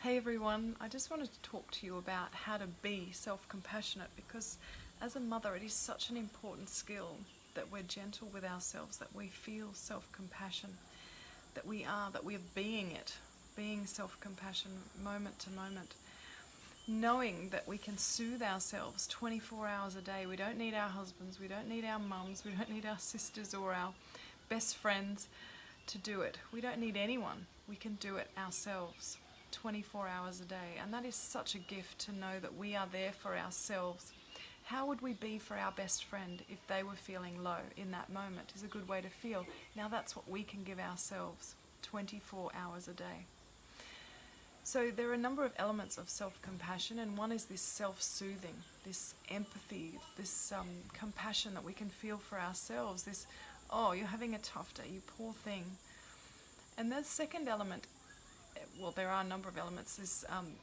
Hey everyone, I just wanted to talk to you about how to be self-compassionate because as a mother it is such an important skill that we're gentle with ourselves, that we feel self-compassion, that we are being it, being self-compassion moment to moment, knowing that we can soothe ourselves 24 hours a day. We don't need our husbands, we don't need our mums, we don't need our sisters or our best friends to do it. We don't need anyone. We can do it ourselves 24 hours a day. And that is such a gift to know that we are there for ourselves. How would we be for our best friend if they were feeling low in that moment? Is a good way to feel. Now that's what we can give ourselves 24 hours a day. So there are a number of elements of self-compassion, and one is this self-soothing, this empathy, this compassion that we can feel for ourselves, this, oh, you're having a tough day, you poor thing. And the second element, well, there are a number of elements, this, I'm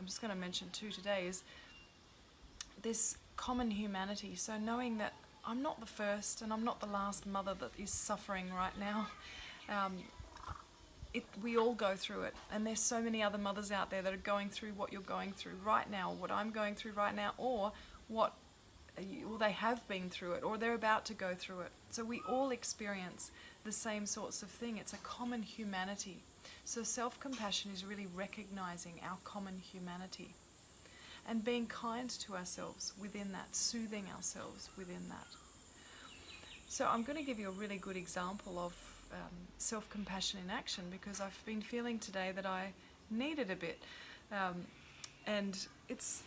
just going to mention two today, is this common humanity. So knowing that I'm not the first and I'm not the last mother that is suffering right now. We all go through it, and there's so many other mothers out there that are going through what you're going through right now, what I'm going through right now, or what they have been through it, or they're about to go through it. So we all experience the same sorts of thing. It's a common humanity. So self-compassion is really recognizing our common humanity and being kind to ourselves within that, soothing ourselves within that. So I'm going to give you a really good example of self-compassion in action, because I've been feeling today that I need it a bit, and it's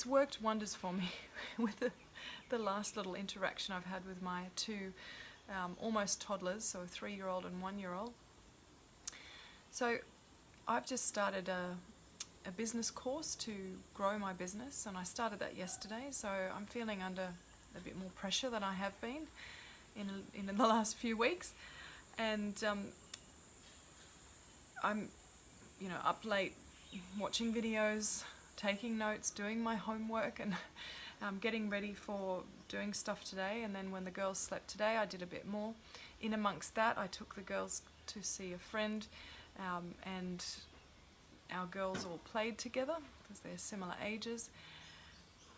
worked wonders for me with the last little interaction I've had with my two almost toddlers, so a 3-year-old and 1-year-old. So I've just started a business course to grow my business, and I started that yesterday, so I'm feeling under a bit more pressure than I have been in the last few weeks. And I'm up late watching videos, taking notes, doing my homework, and getting ready for doing stuff today. And then when the girls slept today, I did a bit more. In amongst that, I took the girls to see a friend, and our girls all played together because they're similar ages,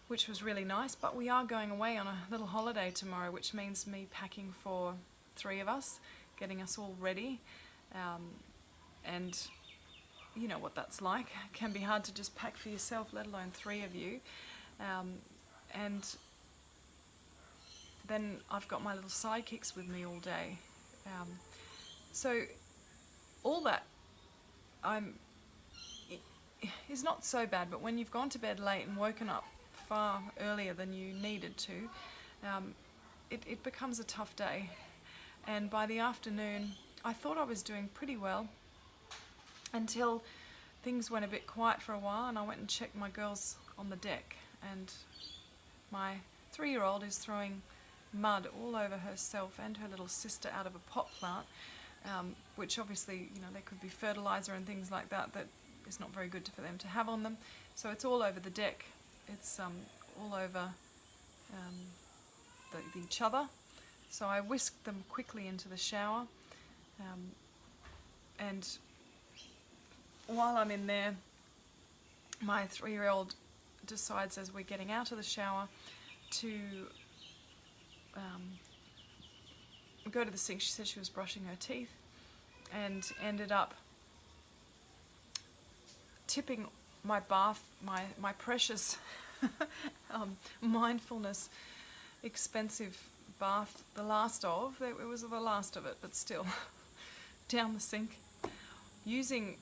which was really nice. But we are going away on a little holiday tomorrow, which means me packing for 3 of us, getting us all ready, and you know what that's like. It can be hard to just pack for yourself, let alone 3 of you. And then I've got my little sidekicks with me all day. So all that is not so bad, but when you've gone to bed late and woken up far earlier than you needed to, it becomes a tough day. And by the afternoon, I thought I was doing pretty well until things went a bit quiet for a while, and I went and checked my girls on the deck, and my 3-year-old is throwing mud all over herself and her little sister out of a pot plant, which obviously, there could be fertilizer and things like that is not very good for them to have on them. So it's all over the deck. It's all over each other. So I whisked them quickly into the shower, and while I'm in there, my 3-year-old decides, as we're getting out of the shower, to go to the sink. She said she was brushing her teeth and ended up tipping my bath, my precious mindfulness expensive bath, it was the last of it, but still, down the sink, using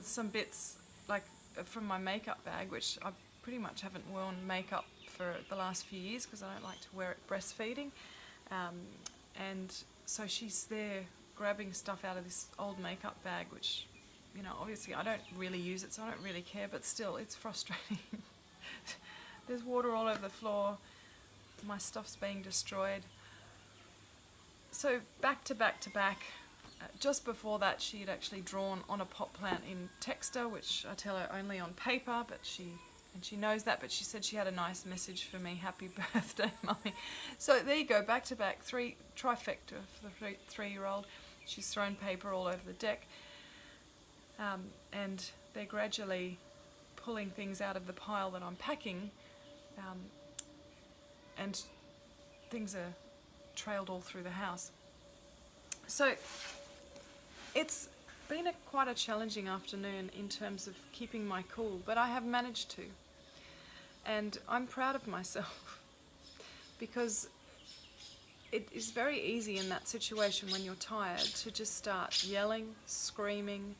some bits like from my makeup bag, which I pretty much haven't worn makeup for the last few years because I don't like to wear it breastfeeding, and so she's there grabbing stuff out of this old makeup bag, which obviously I don't really use it, so I don't really care, but still it's frustrating. There's water all over the floor, my stuff's being destroyed. So back to back, just before that she had actually drawn on a pot plant in Texta, which I tell her only on paper, and she knows that, but she said she had a nice message for me, happy birthday mummy. So there you go, back to back, trifecta for the 3-year-old. She's thrown paper all over the deck. and they're gradually pulling things out of the pile that I'm packing, and things are trailed all through the house. So it's been quite a challenging afternoon in terms of keeping my cool, but I have managed to. And I'm proud of myself because it is very easy in that situation when you're tired to just start yelling, screaming,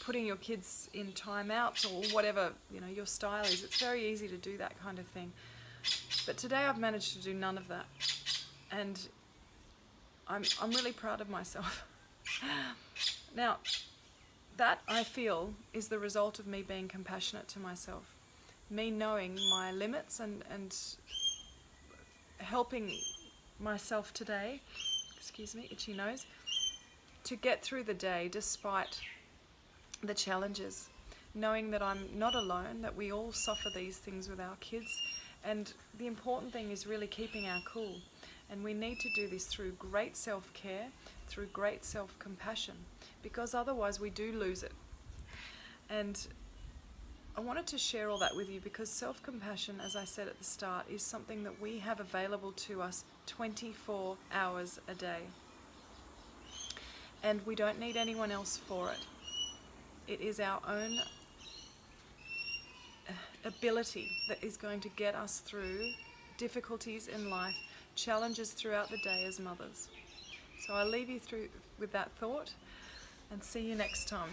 putting your kids in timeouts or whatever, your style is. It's very easy to do that kind of thing. But today I've managed to do none of that. And I'm really proud of myself. Now, that I feel is the result of me being compassionate to myself. Me knowing my limits and helping myself today, excuse me, itchy nose, to get through the day despite the challenges. Knowing that I'm not alone, that we all suffer these things with our kids. And the important thing is really keeping our cool. And we need to do this through great self-care, through great self-compassion, because otherwise we do lose it. And I wanted to share all that with you because self-compassion, as I said at the start, is something that we have available to us 24 hours a day. And we don't need anyone else for it. It is our own ability that is going to get us through difficulties in life, challenges throughout the day as mothers. So I'll leave you with that thought and see you next time.